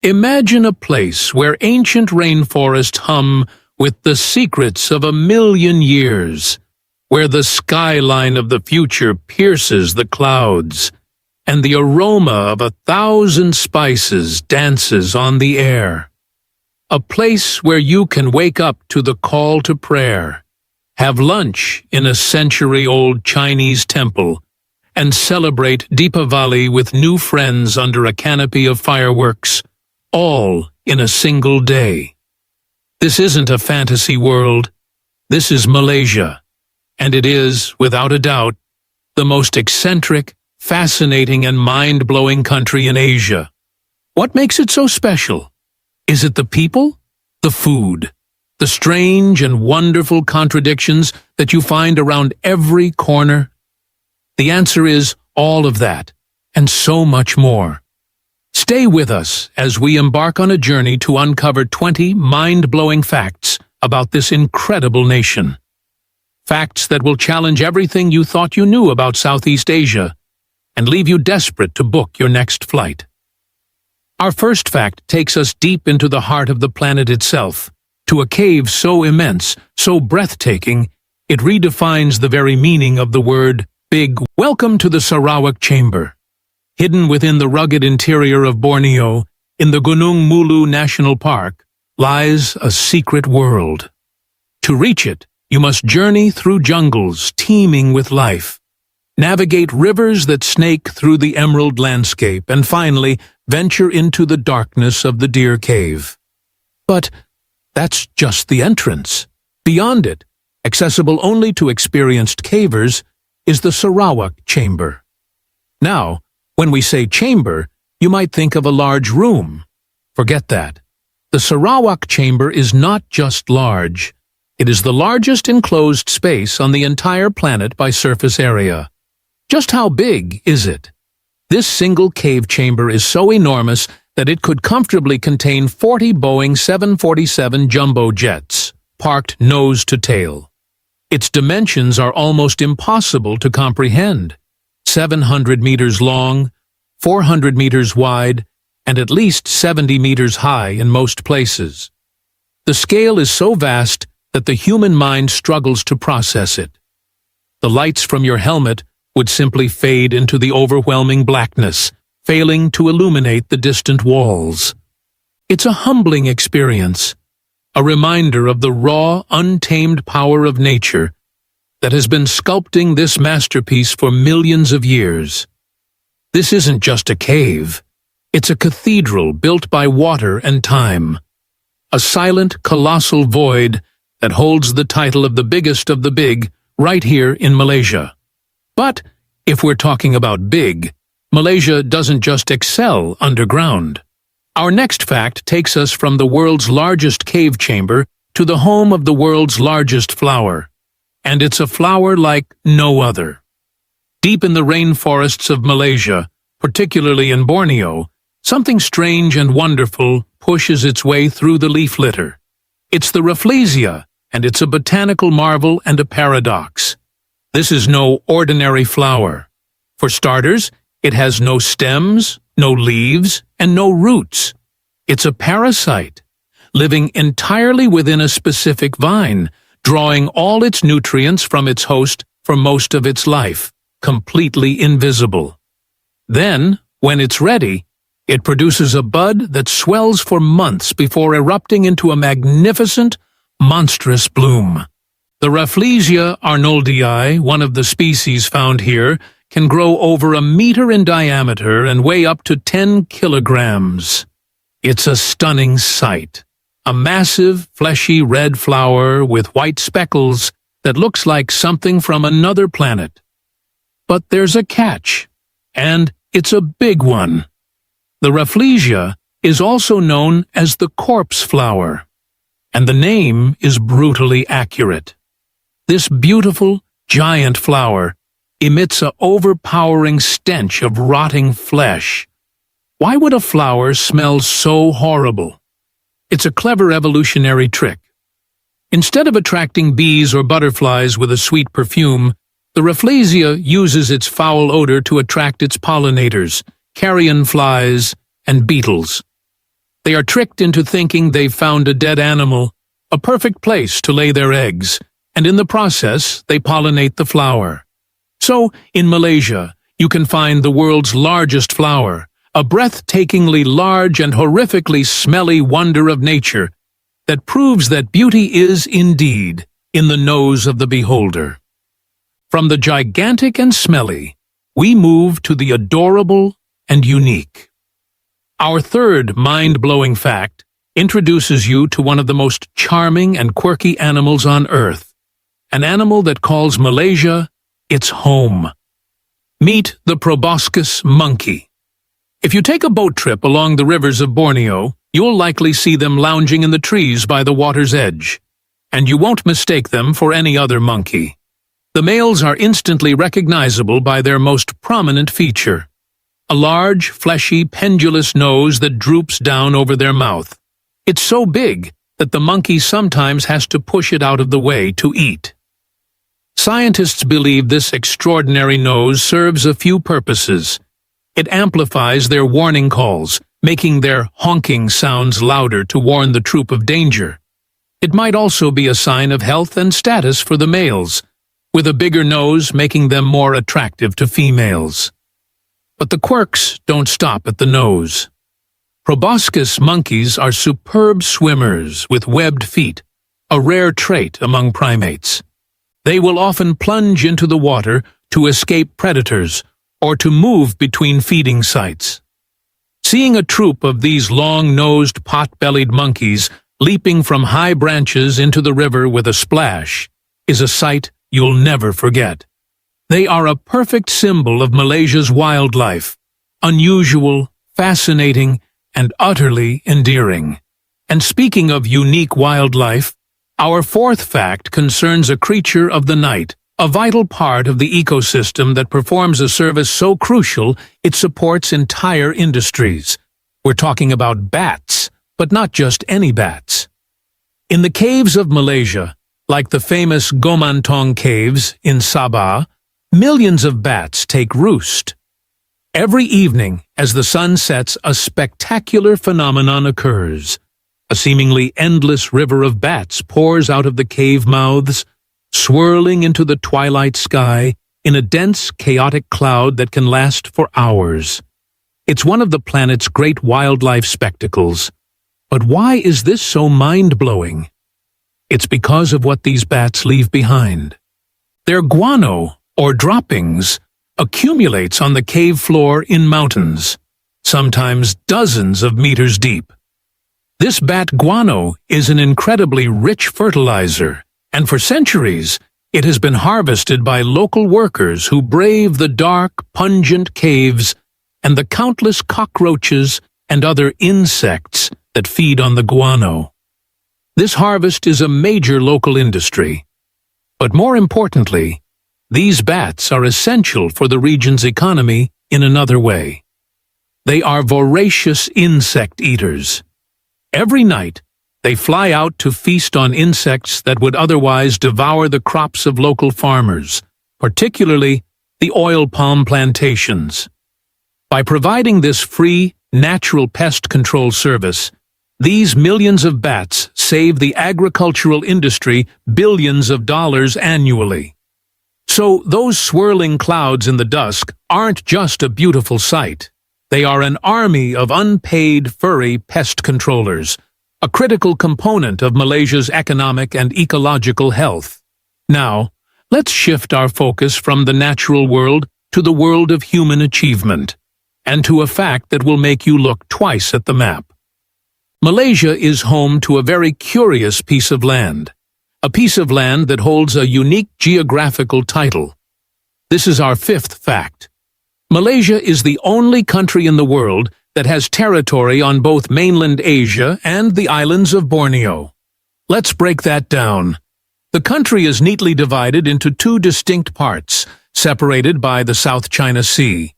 Imagine a place where ancient rainforests hum with the secrets of 1,000,000 years, where the skyline of the future pierces the clouds, and the aroma of 1,000 spices dances on the air. A place where you can wake up to the call to prayer, have lunch in a century-old Chinese temple, and celebrate Deepavali with new friends under a canopy of fireworks, all in a single day. This isn't a fantasy world. This is Malaysia, and it is, without a doubt, the most eccentric, fascinating, and mind-blowing country in Asia. What makes it so special? Is it the people? The food? The strange and wonderful contradictions that you find around every corner? The answer is all of that, and so much more. Stay with us as we embark on a journey to uncover 20 mind-blowing facts about this incredible nation. Facts that will challenge everything you thought you knew about Southeast Asia and leave you desperate to book your next flight. Our first fact takes us deep into the heart of the planet itself, to a cave so immense, so breathtaking, it redefines the very meaning of the word big. Welcome to the Sarawak Chamber. Hidden within the rugged interior of Borneo, in the Gunung Mulu National Park, lies a secret world. To reach it, you must journey through jungles teeming with life, navigate rivers that snake through the emerald landscape, and finally venture into the darkness of the Deer Cave. But that's just the entrance. Beyond it, accessible only to experienced cavers, is the Sarawak Chamber. Now, when we say chamber, you might think of a large room. Forget that. The Sarawak Chamber is not just large. It is the largest enclosed space on the entire planet by surface area. Just how big is it? This single cave chamber is so enormous that it could comfortably contain 40 Boeing 747 jumbo jets, parked nose to tail. Its dimensions are almost impossible to comprehend. 700 meters long, 400 meters wide, and at least 70 meters high in most places. The scale is so vast that the human mind struggles to process it. The lights from your helmet would simply fade into the overwhelming blackness, failing to illuminate the distant walls. It's a humbling experience, a reminder of the raw, untamed power of nature that has been sculpting this masterpiece for millions of years. This isn't just a cave. It's a cathedral built by water and time. A silent, colossal void that holds the title of the biggest of the big right here in Malaysia. But if we're talking about big, Malaysia doesn't just excel underground. Our next fact takes us from the world's largest cave chamber to the home of the world's largest flower. And it's a flower like no other. Deep in the rainforests of Malaysia, particularly in Borneo, something strange and wonderful pushes its way through the leaf litter. It's the Rafflesia, and it's a botanical marvel and a paradox. This is no ordinary flower. For starters, it has no stems, no leaves, and no roots. It's a parasite, living entirely within a specific vine, drawing all its nutrients from its host for most of its life, completely invisible. Then, when it's ready, it produces a bud that swells for months before erupting into a magnificent, monstrous bloom. The Rafflesia arnoldii, one of the species found here, can grow over 1 meter in diameter and weigh up to 10 kilograms. It's a stunning sight. A massive, fleshy red flower with white speckles that looks like something from another planet. But there's a catch, and it's a big one. The Rafflesia is also known as the corpse flower, and the name is brutally accurate. This beautiful, giant flower emits an overpowering stench of rotting flesh. Why would a flower smell so horrible? It's a clever evolutionary trick. Instead of attracting bees or butterflies with a sweet perfume, the Rafflesia uses its foul odor to attract its pollinators, carrion flies, and beetles. They are tricked into thinking they've found a dead animal, a perfect place to lay their eggs, and in the process, they pollinate the flower. So, in Malaysia, you can find the world's largest flower, a breathtakingly large and horrifically smelly wonder of nature that proves that beauty is, indeed, in the nose of the beholder. From the gigantic and smelly, we move to the adorable and unique. Our third mind-blowing fact introduces you to one of the most charming and quirky animals on Earth, an animal that calls Malaysia its home. Meet the proboscis monkey. If you take a boat trip along the rivers of Borneo, you'll likely see them lounging in the trees by the water's edge, and you won't mistake them for any other monkey. The males are instantly recognizable by their most prominent feature, a large, fleshy, pendulous nose that droops down over their mouth. It's so big that the monkey sometimes has to push it out of the way to eat. Scientists believe this extraordinary nose serves a few purposes. It amplifies their warning calls, making their honking sounds louder to warn the troop of danger. It might also be a sign of health and status for the males, with a bigger nose making them more attractive to females. But the quirks don't stop at the nose. Proboscis monkeys are superb swimmers with webbed feet, a rare trait among primates. They will often plunge into the water to escape predators or to move between feeding sites. Seeing a troop of these long-nosed, pot-bellied monkeys leaping from high branches into the river with a splash is a sight you'll never forget. They are a perfect symbol of Malaysia's wildlife, unusual, fascinating, and utterly endearing. And speaking of unique wildlife, our fourth fact concerns a creature of the night, a vital part of the ecosystem that performs a service so crucial it supports entire industries. We're talking about bats, but not just any bats. In the caves of Malaysia, like the famous Gomantong Caves in Sabah, millions of bats take roost. Every evening, as the sun sets, a spectacular phenomenon occurs. A seemingly endless river of bats pours out of the cave mouths, swirling into the twilight sky in a dense, chaotic cloud that can last for hours. It's one of the planet's great wildlife spectacles. But why is this so mind-blowing? It's because of what these bats leave behind. Their guano, or droppings, accumulates on the cave floor in mountains, sometimes dozens of meters deep. This bat guano is an incredibly rich fertilizer, and for centuries it has been harvested by local workers who brave the dark, pungent caves and the countless cockroaches and other insects that feed on the guano. This harvest is a major local industry. But more importantly, these bats are essential for the region's economy in another way. They are voracious insect eaters. Every night, they fly out to feast on insects that would otherwise devour the crops of local farmers, particularly the oil palm plantations. By providing this free, natural pest control service, these millions of bats save the agricultural industry billions of dollars annually. So those swirling clouds in the dusk aren't just a beautiful sight. They are an army of unpaid furry pest controllers, a critical component of Malaysia's economic and ecological health. Now, let's shift our focus from the natural world to the world of human achievement, and to a fact that will make you look twice at the map. Malaysia is home to a very curious piece of land, a piece of land that holds a unique geographical title. This is our fifth fact. Malaysia is the only country in the world that has territory on both mainland Asia and the islands of Borneo. Let's break that down. The country is neatly divided into two distinct parts, separated by the South China Sea.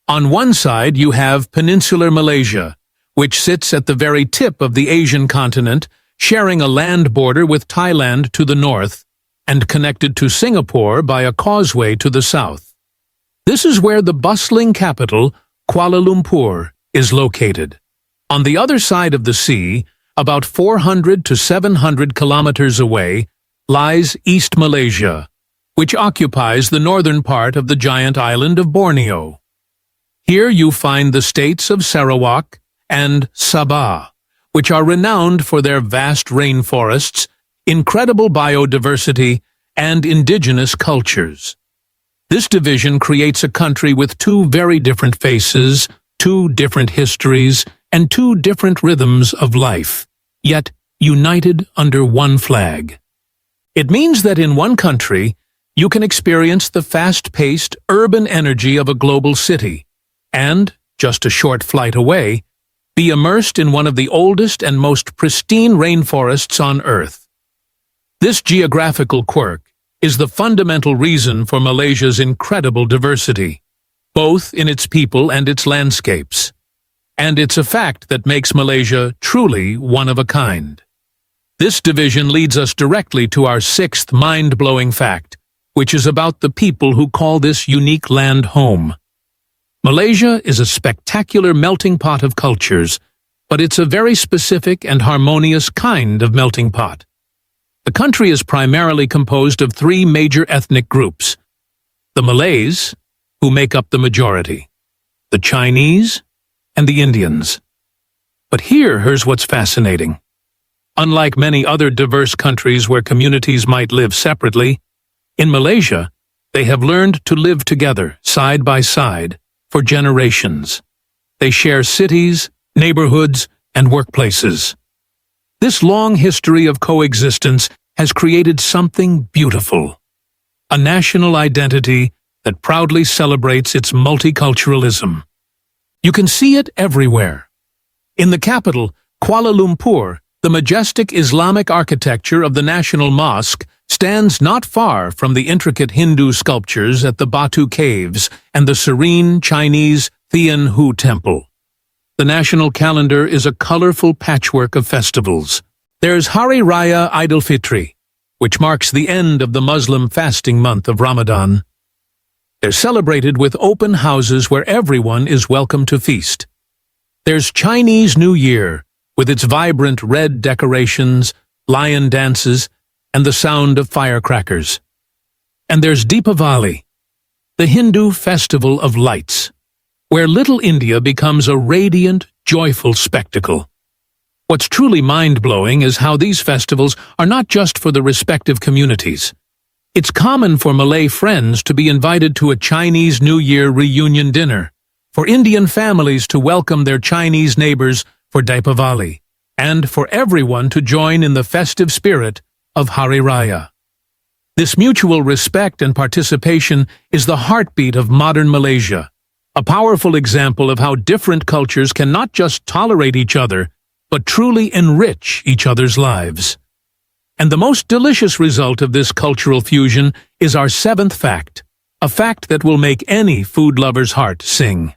On one side you have peninsular Malaysia, which sits at the very tip of the Asian continent, sharing a land border with Thailand to the north, and connected to Singapore by a causeway to the south. This is where the bustling capital, Kuala Lumpur, is located. On the other side of the sea, about 400 to 700 kilometers away, lies East Malaysia, which occupies the northern part of the giant island of Borneo. Here you find the states of Sarawak and Sabah, which are renowned for their vast rainforests, incredible biodiversity, and indigenous cultures. This division creates a country with two very different faces, two different histories, and two different rhythms of life, yet united under one flag. It means that in one country, you can experience the fast-paced urban energy of a global city, and, just a short flight away, be immersed in one of the oldest and most pristine rainforests on Earth. This geographical quirk is the fundamental reason for Malaysia's incredible diversity, both in its people and its landscapes. And it's a fact that makes Malaysia truly one of a kind. This division leads us directly to our sixth mind-blowing fact, which is about the people who call this unique land home. Malaysia is a spectacular melting pot of cultures, but it's a very specific and harmonious kind of melting pot. The country is primarily composed of three major ethnic groups: the Malays, who make up the majority, the Chinese, and the Indians. But here's what's fascinating. Unlike many other diverse countries where communities might live separately, in Malaysia, they have learned to live together, side by side, for generations. They share cities, neighborhoods, and workplaces. This long history of coexistence has created something beautiful, a national identity that proudly celebrates its multiculturalism. You can see it everywhere. In the capital, Kuala Lumpur, the majestic Islamic architecture of the National Mosque stands not far from the intricate Hindu sculptures at the Batu Caves and the serene Chinese Tian Hu Temple. The national calendar is a colorful patchwork of festivals. There's Hari Raya Aidilfitri, which marks the end of the Muslim fasting month of Ramadan. They're celebrated with open houses where everyone is welcome to feast. There's Chinese New Year, with its vibrant red decorations, lion dances, and the sound of firecrackers. And there's Deepavali, the Hindu festival of lights, where Little India becomes a radiant, joyful spectacle. What's truly mind-blowing is how these festivals are not just for the respective communities. It's common for Malay friends to be invited to a Chinese New Year reunion dinner, for Indian families to welcome their Chinese neighbors for Deepavali, and for everyone to join in the festive spirit of Hari Raya. This mutual respect and participation is the heartbeat of modern Malaysia, a powerful example of how different cultures can not just tolerate each other, but truly enrich each other's lives. And the most delicious result of this cultural fusion is our seventh fact, a fact that will make any food lover's heart sing.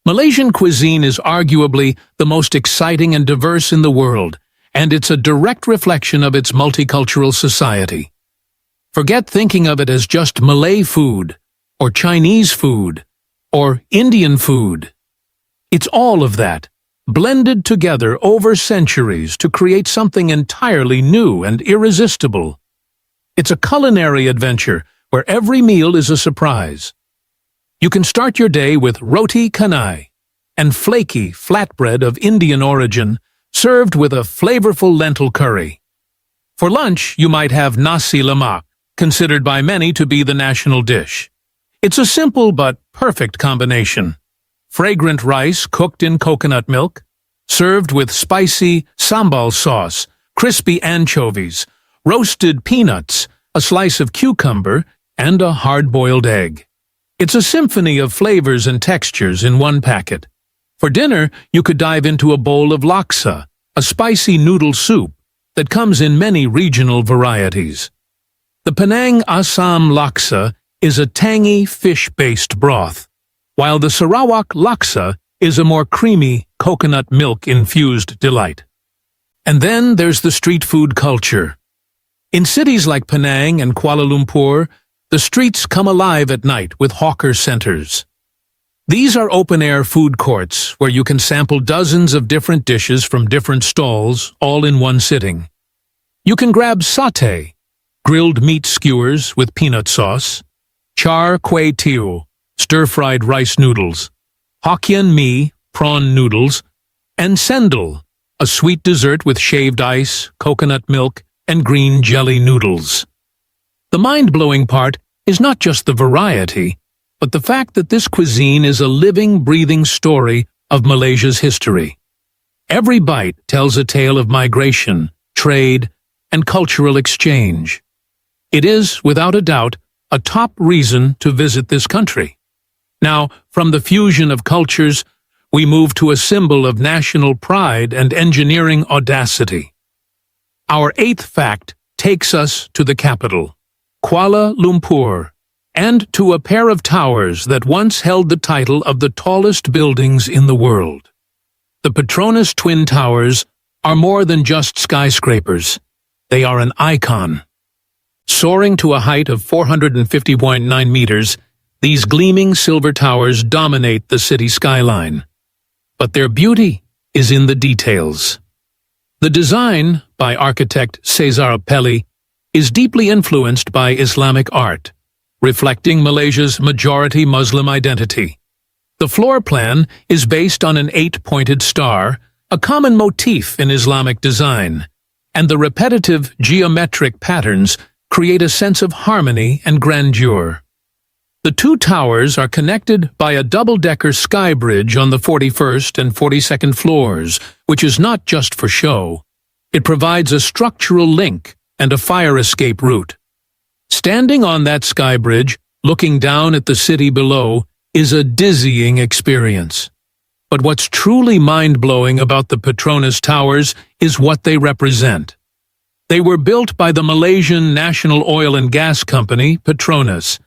Malaysian cuisine is arguably the most exciting and diverse in the world, and it's a direct reflection of its multicultural society. Forget thinking of it as just Malay food, or Chinese food, or Indian food. It's all of that, blended together over centuries to create something entirely new and irresistible. It's a culinary adventure where every meal is a surprise. You can start your day with roti canai, and flaky flatbread of Indian origin, served with a flavorful lentil curry. For lunch, you might have nasi lemak, considered by many to be the national dish. It's a simple but perfect combination. Fragrant rice cooked in coconut milk, served with spicy sambal sauce, crispy anchovies, roasted peanuts, a slice of cucumber, and a hard-boiled egg. It's a symphony of flavors and textures in one packet. For dinner, you could dive into a bowl of laksa, a spicy noodle soup that comes in many regional varieties. The Penang Assam laksa is a tangy fish-based broth, while the Sarawak laksa is a more creamy coconut milk-infused delight. And then there's the street food culture. In cities like Penang and Kuala Lumpur, the streets come alive at night with hawker centers. These are open-air food courts where you can sample dozens of different dishes from different stalls, all in one sitting. You can grab satay, grilled meat skewers with peanut sauce, char kway teow, stir-fried rice noodles, Hokkien mee, prawn noodles, and sendal, a sweet dessert with shaved ice, coconut milk, and green jelly noodles. The mind-blowing part is not just the variety, but the fact that this cuisine is a living, breathing story of Malaysia's history. Every bite tells a tale of migration, trade, and cultural exchange. It is, without a doubt, a top reason to visit this country. Now, from the fusion of cultures, we move to a symbol of national pride and engineering audacity. Our eighth fact takes us to the capital, Kuala Lumpur, and to a pair of towers that once held the title of the tallest buildings in the world. The Petronas Twin Towers are more than just skyscrapers. They are an icon. Soaring to a height of 450.9 meters, these gleaming silver towers dominate the city skyline. But their beauty is in the details. The design, by architect Cesar Pelli, is deeply influenced by Islamic art, reflecting Malaysia's majority Muslim identity. The floor plan is based on an 8-pointed star, a common motif in Islamic design, and the repetitive geometric patterns create a sense of harmony and grandeur. The two towers are connected by a double-decker sky bridge on the 41st and 42nd floors, which is not just for show. It provides a structural link and a fire escape route. Standing on that sky bridge, looking down at the city below, is a dizzying experience. But what's truly mind-blowing about the Petronas Towers is what they represent. They were built by the Malaysian national oil and gas company, Petronas,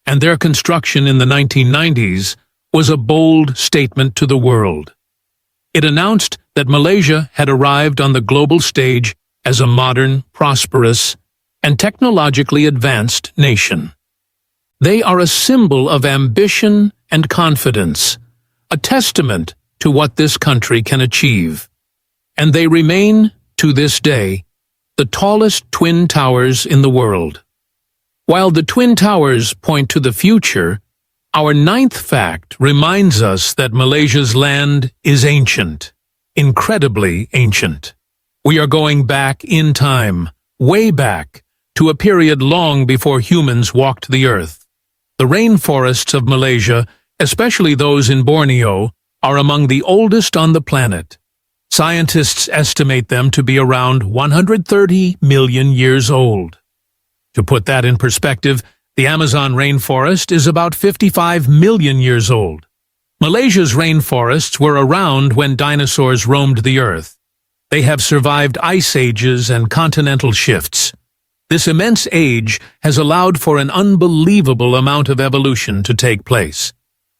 and their construction in the 1990s was a bold statement to the world. It announced that Malaysia had arrived on the global stage as a modern, prosperous, and technologically advanced nation. They are a symbol of ambition and confidence, a testament to what this country can achieve. And they remain, to this day, the tallest twin towers in the world. While the Twin Towers point to the future, our ninth fact reminds us that Malaysia's land is ancient, incredibly ancient. We are going back in time, way back, to a period long before humans walked the earth. The rainforests of Malaysia, especially those in Borneo, are among the oldest on the planet. Scientists estimate them to be around 130 million years old. To put that in perspective, the Amazon rainforest is about 55 million years old. Malaysia's rainforests were around when dinosaurs roamed the earth. They have survived ice ages and continental shifts. This immense age has allowed for an unbelievable amount of evolution to take place.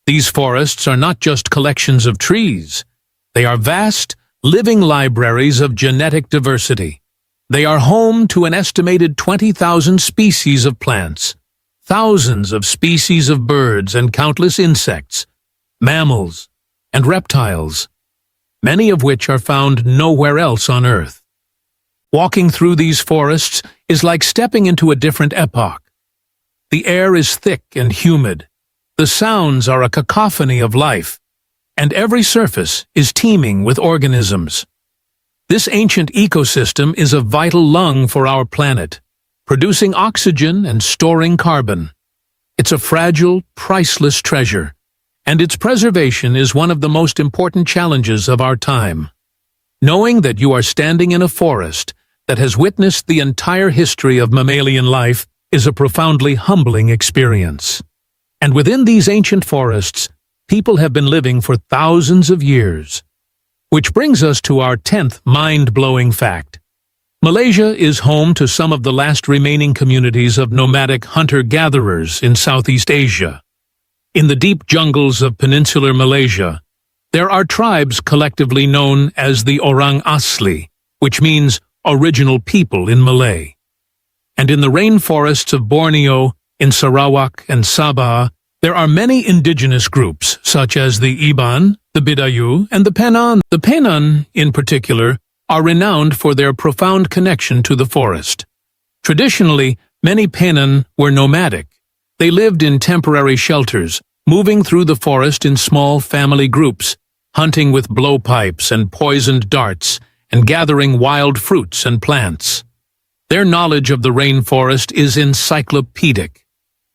These forests are not just collections of trees. They are vast, living libraries of genetic diversity. They are home to an estimated 20,000 species of plants, thousands of species of birds and countless insects, mammals, and reptiles, many of which are found nowhere else on Earth. Walking through these forests is like stepping into a different epoch. The air is thick and humid, the sounds are a cacophony of life, and every surface is teeming with organisms. This ancient ecosystem is a vital lung for our planet, producing oxygen and storing carbon. It's a fragile, priceless treasure, and its preservation is one of the most important challenges of our time. Knowing that you are standing in a forest that has witnessed the entire history of mammalian life is a profoundly humbling experience. And within these ancient forests, people have been living for thousands of years. Which brings us to our 10th mind-blowing fact. Malaysia is home to some of the last remaining communities of nomadic hunter-gatherers in Southeast Asia. In the deep jungles of peninsular Malaysia, there are tribes collectively known as the Orang Asli, which means original people in Malay. And in the rainforests of Borneo, in Sarawak and Sabah, There are many indigenous groups, such as the Iban, the Bidayu, and the Penan. The Penan, in particular, are renowned for their profound connection to the forest. Traditionally, many Penan were nomadic. They lived in temporary shelters, moving through the forest in small family groups, hunting with blowpipes and poisoned darts, and gathering wild fruits and plants. Their knowledge of the rainforest is encyclopedic.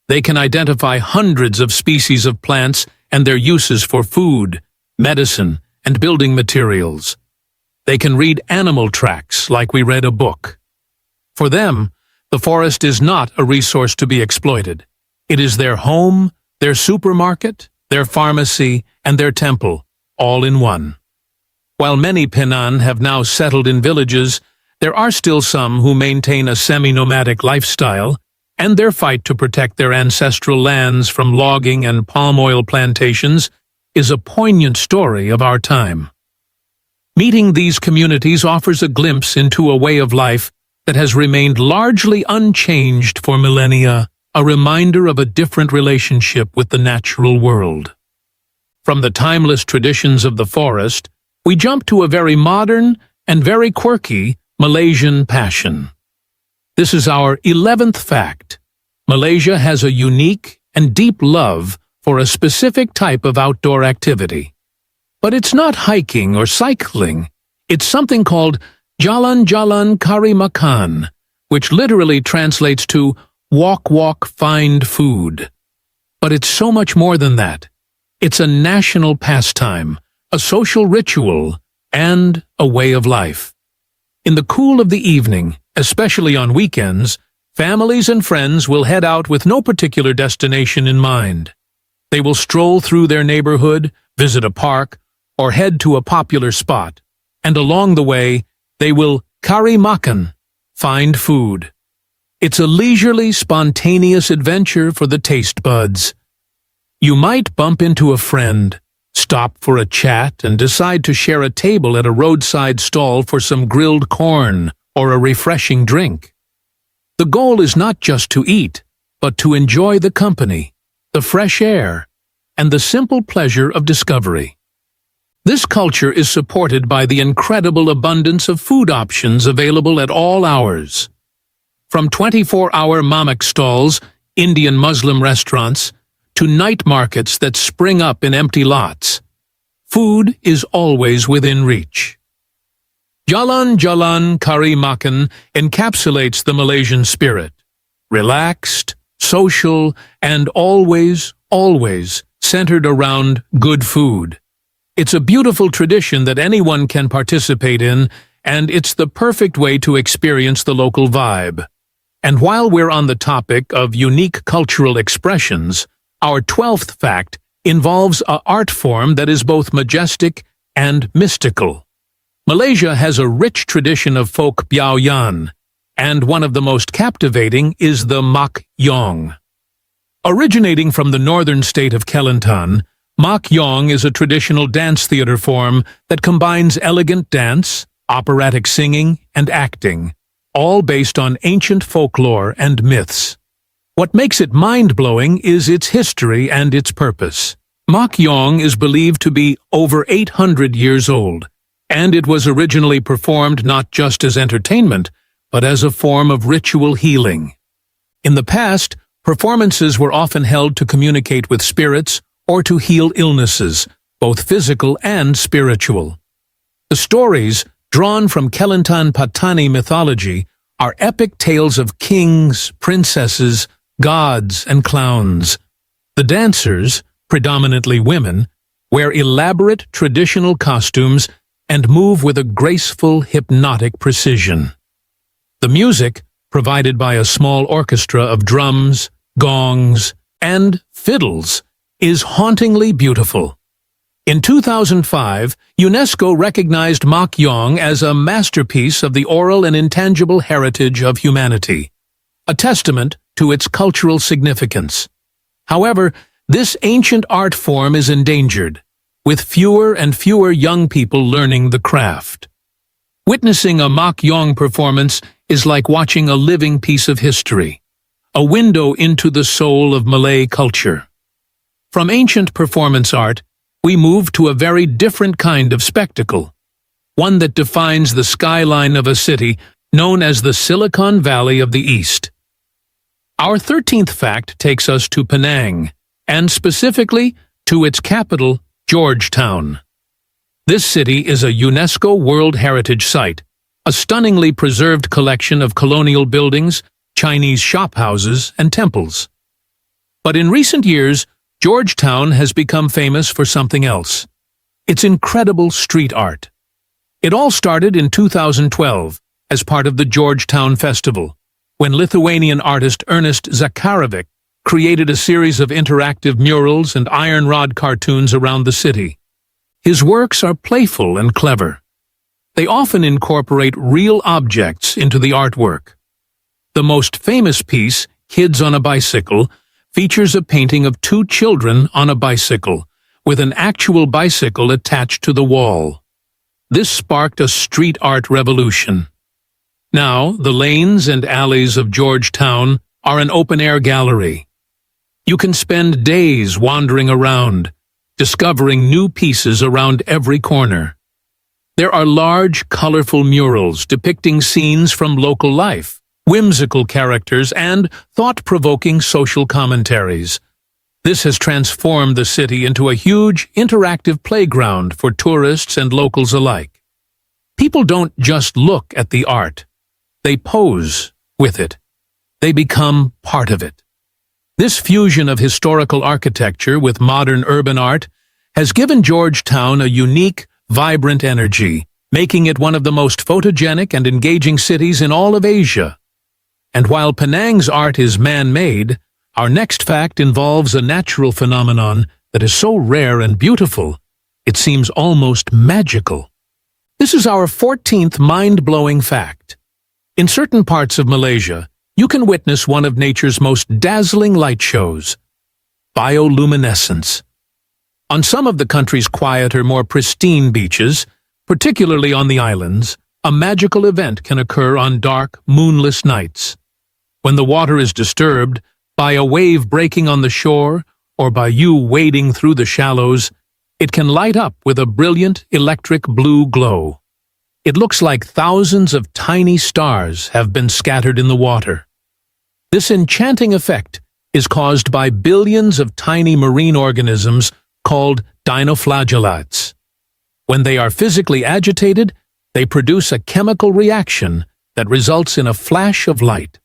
They can identify hundreds of species of plants and their uses for food, medicine, and building materials. They can read animal tracks like we read a book. For them, the forest is not a resource to be exploited. It is their home, their supermarket, their pharmacy, and their temple, all in one. While many Penan have now settled in villages, there are still some who maintain a semi-nomadic lifestyle, and their fight to protect their ancestral lands from logging and palm oil plantations is a poignant story of our time. Meeting these communities offers a glimpse into a way of life that has remained largely unchanged for millennia, a reminder of a different relationship with the natural world. From the timeless traditions of the forest, we jump to a very modern and very quirky Malaysian passion. This is our 11th fact. Malaysia has a unique and deep love for a specific type of outdoor activity. But it's not hiking or cycling. It's something called jalan-jalan cari makan, which literally translates to walk, find food. But it's so much more than that. It's a national pastime, a social ritual, and a way of life. In the cool of the evening, especially on weekends, families and friends will head out with no particular destination in mind. They will stroll through their neighborhood, visit a park, or head to a popular spot, and along the way, they will cari makan, find food. It's a leisurely, spontaneous adventure for the taste buds. You might bump into a friend, stop for a chat, and decide to share a table at a roadside stall for some grilled corn or a refreshing drink. The goal is not just to eat, but to enjoy the company, the fresh air, and the simple pleasure of discovery. This culture is supported by the incredible abundance of food options available at all hours. From 24-hour mamak stalls, Indian Muslim restaurants, to night markets that spring up in empty lots, food is always within reach. Jalan-jalan cari makan encapsulates the Malaysian spirit. Relaxed, social, and always centered around good food. It's a beautiful tradition that anyone can participate in, and it's the perfect way to experience the local vibe. And while we're on the topic of unique cultural expressions, our 12th fact involves an art form that is both majestic and mystical. Malaysia has a rich tradition of folk biaoyan, and one of the most captivating is the mak yong. Originating from the northern state of Kelantan, mak yong is a traditional dance theater form that combines elegant dance, operatic singing, and acting, all based on ancient folklore and myths. What makes it mind-blowing is its history and its purpose. Mak yong is believed to be over 800 years old, and it was originally performed not just as entertainment, but as a form of ritual healing. In the past, performances were often held to communicate with spirits or to heal illnesses, both physical and spiritual. The stories, drawn from Kelantan Patani mythology, are epic tales of kings, princesses, gods, and clowns. The dancers, predominantly women, wear elaborate traditional costumes and move with a graceful, hypnotic precision. The music, provided by a small orchestra of drums, gongs, and fiddles, is hauntingly beautiful. In 2005, UNESCO recognized Mak Yong as a masterpiece of the oral and intangible heritage of humanity, a testament to its cultural significance. However, this ancient art form is endangered, with fewer and fewer young people learning the craft. Witnessing a Mak Yong performance is like watching a living piece of history, a window into the soul of Malay culture. From ancient performance art, we move to a very different kind of spectacle, one that defines the skyline of a city known as the Silicon Valley of the East. Our 13th fact takes us to Penang, and specifically to its capital, Georgetown. This city is a UNESCO World Heritage Site, a stunningly preserved collection of colonial buildings, Chinese shophouses, and temples. But in recent years, Georgetown has become famous for something else: its incredible street art. It all started in 2012 as part of the Georgetown Festival, when Lithuanian artist Ernest Zakarevic created a series of interactive murals and iron rod cartoons around the city. His works are playful and clever. They often incorporate real objects into the artwork. The most famous piece, Kids on a Bicycle, features a painting of two children on a bicycle, with an actual bicycle attached to the wall. This sparked a street art revolution. Now, the lanes and alleys of Georgetown are an open-air gallery. You can spend days wandering around, discovering new pieces around every corner. There are large, colorful murals depicting scenes from local life, whimsical characters, and thought-provoking social commentaries. This has transformed the city into a huge, interactive playground for tourists and locals alike. People don't just look at the art. They pose with it. They become part of it. This fusion of historical architecture with modern urban art has given Georgetown a unique, vibrant energy, making it one of the most photogenic and engaging cities in all of Asia. And while Penang's art is man-made, our next fact involves a natural phenomenon that is so rare and beautiful, it seems almost magical. This is our 14th mind-blowing fact. In certain parts of Malaysia, you can witness one of nature's most dazzling light shows: bioluminescence. On some of the country's quieter, more pristine beaches, particularly on the islands, a magical event can occur on dark, moonless nights. When the water is disturbed, by a wave breaking on the shore, or by you wading through the shallows, it can light up with a brilliant electric blue glow. It looks like thousands of tiny stars have been scattered in the water. This enchanting effect is caused by billions of tiny marine organisms called dinoflagellates. When they are physically agitated, they produce a chemical reaction that results in a flash of light.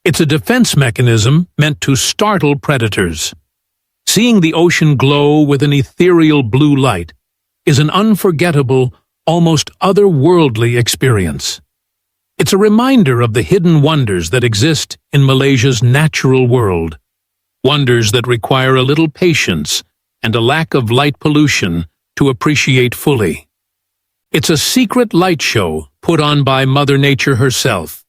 It's a defense mechanism meant to startle predators. Seeing the ocean glow with an ethereal blue light is an unforgettable, almost otherworldly experience. It's a reminder of the hidden wonders that exist in Malaysia's natural world, wonders that require a little patience and a lack of light pollution to appreciate fully. It's a secret light show put on by Mother Nature herself.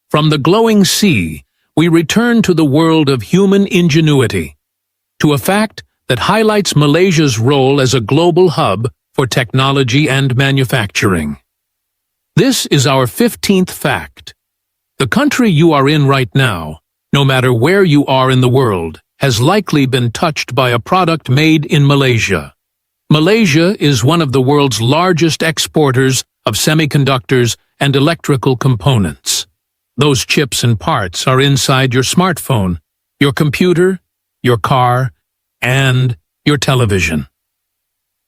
From the glowing sea, we return to the world of human ingenuity, to a fact that highlights Malaysia's role as a global hub for technology and manufacturing. This is our 15th fact. The country you are in right now, no matter where you are in the world, has likely been touched by a product made in Malaysia. Malaysia is one of the world's largest exporters of semiconductors and electrical components. Those chips and parts are inside your smartphone, your computer, your car, and your television.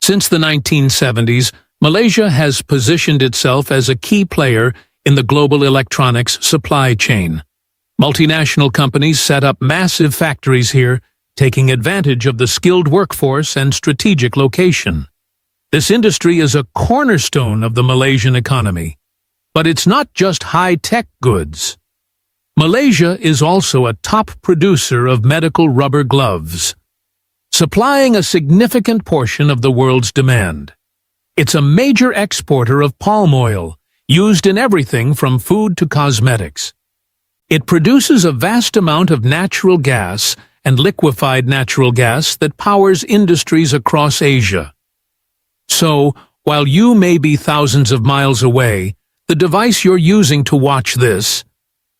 Since the 1970s, Malaysia has positioned itself as a key player in the global electronics supply chain. Multinational companies set up massive factories here, taking advantage of the skilled workforce and strategic location. This industry is a cornerstone of the Malaysian economy. But it's not just high-tech goods. Malaysia is also a top producer of medical rubber gloves, supplying a significant portion of the world's demand. It's a major exporter of palm oil, used in everything from food to cosmetics. It produces a vast amount of natural gas and liquefied natural gas that powers industries across Asia. So, while you may be thousands of miles away, the device you're using to watch this,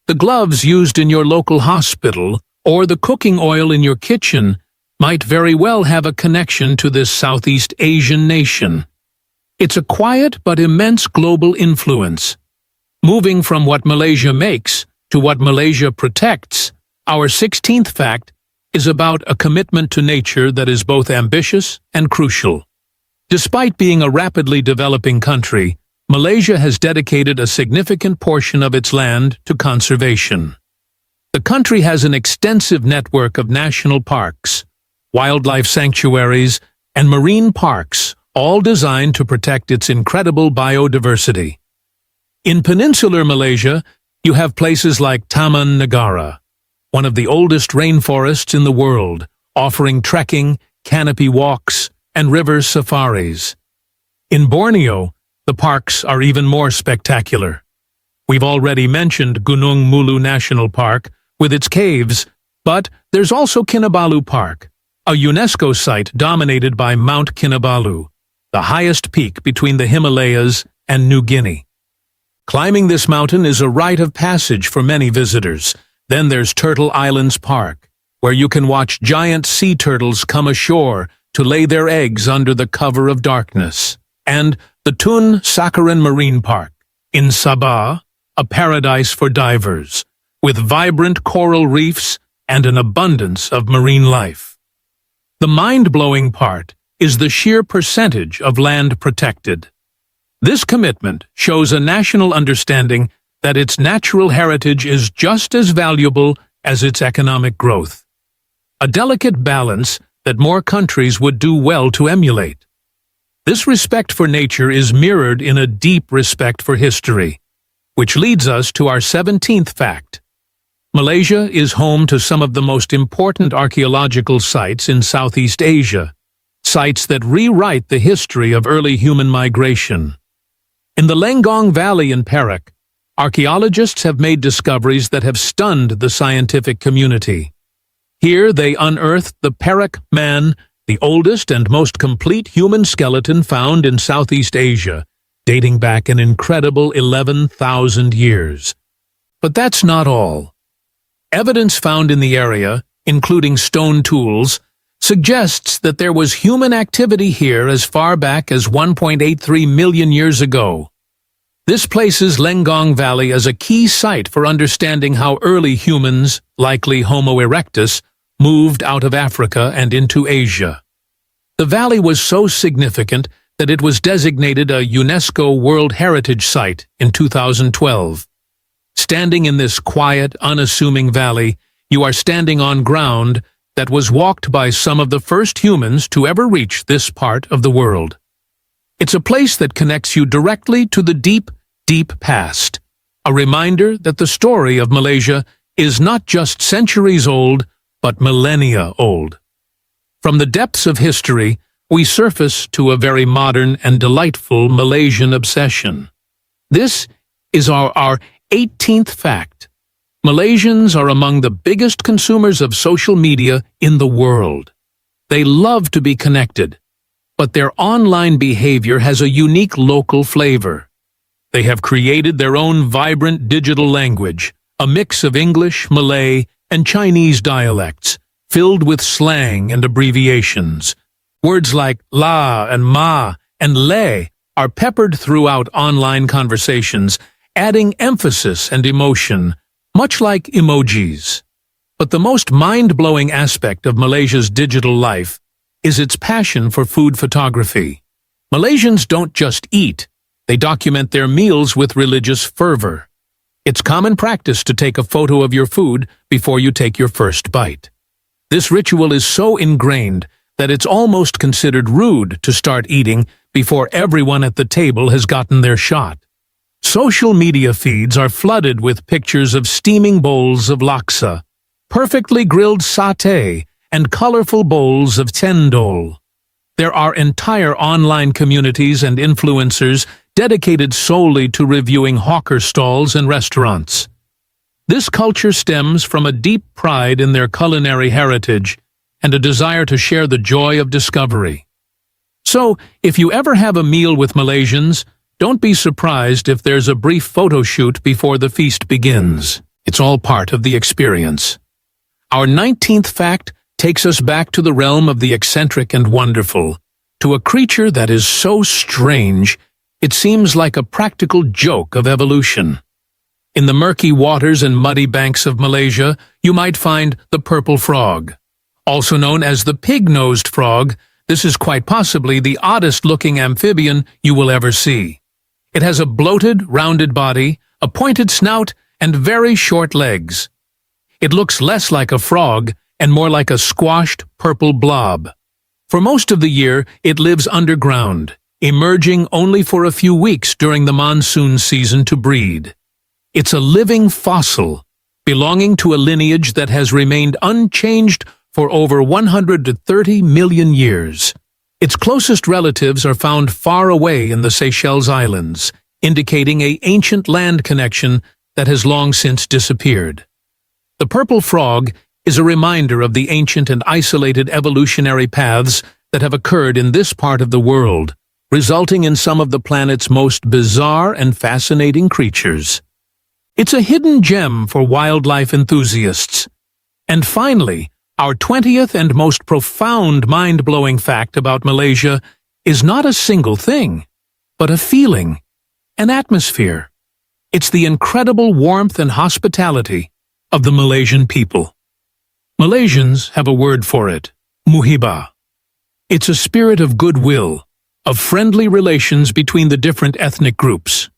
the gloves used in your local hospital, or the cooking oil in your kitchen might very well have a connection to this Southeast Asian nation. It's a quiet but immense global influence. Moving from what Malaysia makes to what Malaysia protects, our 16th fact is about a commitment to nature that is both ambitious and crucial. Despite being a rapidly developing country, Malaysia has dedicated a significant portion of its land to conservation. The country has an extensive network of national parks, wildlife sanctuaries, and marine parks, all designed to protect its incredible biodiversity. In peninsular Malaysia, you have places like Taman Negara, one of the oldest rainforests in the world, offering trekking, canopy walks, and river safaris. In Borneo, the parks are even more spectacular. We've already mentioned Gunung Mulu National Park with its caves, but there's also Kinabalu Park, a UNESCO site dominated by Mount Kinabalu, the highest peak between the Himalayas and New Guinea. Climbing this mountain is a rite of passage for many visitors. Then there's Turtle Islands Park, where you can watch giant sea turtles come ashore to lay their eggs under the cover of darkness. And the Tun Sakaran Marine Park in Sabah, a paradise for divers, with vibrant coral reefs and an abundance of marine life. The mind-blowing part is the sheer percentage of land protected. This commitment shows a national understanding that its natural heritage is just as valuable as its economic growth. A delicate balance that more countries would do well to emulate. This respect for nature is mirrored in a deep respect for history, which leads us to our 17th fact. Malaysia is home to some of the most important archaeological sites in Southeast Asia, sites that rewrite the history of early human migration. In the Lenggong Valley in Perak, archaeologists have made discoveries that have stunned the scientific community. Here they unearthed the Perak Man, the oldest and most complete human skeleton found in Southeast Asia, dating back an incredible 11,000 years. But that's not all. Evidence found in the area, including stone tools, suggests that there was human activity here as far back as 1.83 million years ago. This places Lenggong Valley as a key site for understanding how early humans, likely Homo erectus, moved out of Africa and into Asia. The valley was so significant that it was designated a UNESCO World Heritage Site in 2012. Standing in this quiet, unassuming valley, you are standing on ground that was walked by some of the first humans to ever reach this part of the world. It's a place that connects you directly to the deep, deep past, a reminder that the story of Malaysia is not just centuries old, but millennia old. From the depths of history, we surface to a very modern and delightful Malaysian obsession. This is our 18th fact. Malaysians are among the biggest consumers of social media in the world. They love to be connected, but their online behavior has a unique local flavor. They have created their own vibrant digital language, a mix of English, Malay, and Chinese dialects, filled with slang and abbreviations. Words like la and ma and le are peppered throughout online conversations, adding emphasis and emotion, much like emojis. But the most mind-blowing aspect of Malaysia's digital life is its passion for food photography. Malaysians don't just eat, they document their meals with religious fervor. It's common practice to take a photo of your food before you take your first bite. This ritual is so ingrained that it's almost considered rude to start eating before everyone at the table has gotten their shot. Social media feeds are flooded with pictures of steaming bowls of laksa, perfectly grilled satay, and colorful bowls of cendol. There are entire online communities and influencers dedicated solely to reviewing hawker stalls and restaurants. This culture stems from a deep pride in their culinary heritage and a desire to share the joy of discovery. So, if you ever have a meal with Malaysians, don't be surprised if there's a brief photo shoot before the feast begins. It's all part of the experience. Our 19th fact takes us back to the realm of the eccentric and wonderful, to a creature that is so strange, it seems like a practical joke of evolution. In the murky waters and muddy banks of Malaysia, you might find the purple frog. Also known as the pig-nosed frog, this is quite possibly the oddest-looking amphibian you will ever see. It has a bloated, rounded body, a pointed snout, and very short legs. It looks less like a frog and more like a squashed purple blob. For most of the year, it lives underground, emerging only for a few weeks during the monsoon season to breed. It's a living fossil, belonging to a lineage that has remained unchanged for over 130 million years. Its closest relatives are found far away in the Seychelles Islands, indicating an ancient land connection that has long since disappeared. The purple frog is a reminder of the ancient and isolated evolutionary paths that have occurred in this part of the world, resulting in some of the planet's most bizarre and fascinating creatures. It's a hidden gem for wildlife enthusiasts. And finally, our 20th and most profound mind-blowing fact about Malaysia is not a single thing, but a feeling, an atmosphere. It's the incredible warmth and hospitality of the Malaysian people. Malaysians have a word for it, muhibah. It's a spirit of goodwill, of friendly relations between the different ethnic groups.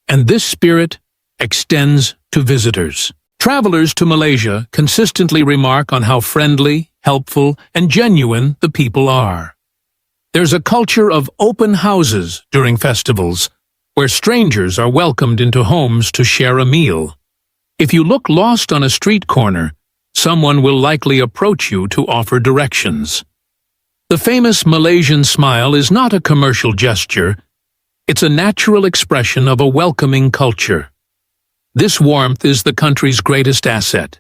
And this spirit extends to visitors. Travelers to Malaysia consistently remark on how friendly, helpful, and genuine the people are. There's a culture of open houses during festivals, where strangers are welcomed into homes to share a meal. If you look lost on a street corner, someone will likely approach you to offer directions. The famous Malaysian smile is not a commercial gesture, it's a natural expression of a welcoming culture. This warmth is the country's greatest asset.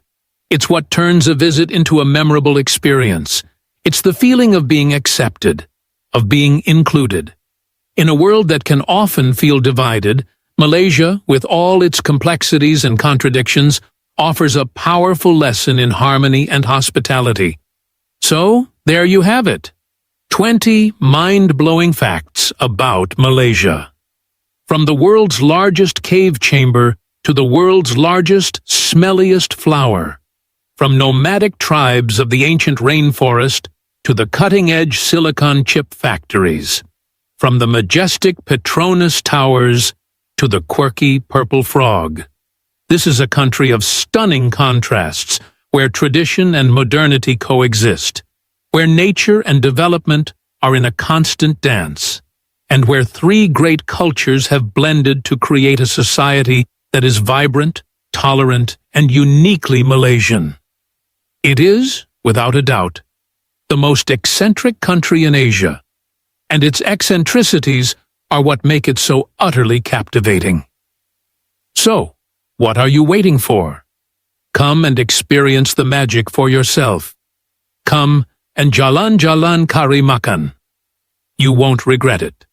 It's what turns a visit into a memorable experience. It's the feeling of being accepted, of being included. In a world that can often feel divided, Malaysia, with all its complexities and contradictions, offers a powerful lesson in harmony and hospitality. So, there you have it. 20 mind-blowing facts about Malaysia. From the world's largest cave chamber to the world's largest, smelliest flower. From nomadic tribes of the ancient rainforest to the cutting-edge silicon chip factories. From the majestic Petronas Towers to the quirky purple frog. This is a country of stunning contrasts, where tradition and modernity coexist, where nature and development are in a constant dance, and where three great cultures have blended to create a society that is vibrant, tolerant, and uniquely Malaysian. It is, without a doubt, the most eccentric country in Asia, and its eccentricities are what make it so utterly captivating. So, what are you waiting for? Come and experience the magic for yourself. Come and jalan-jalan kari makan. You won't regret it.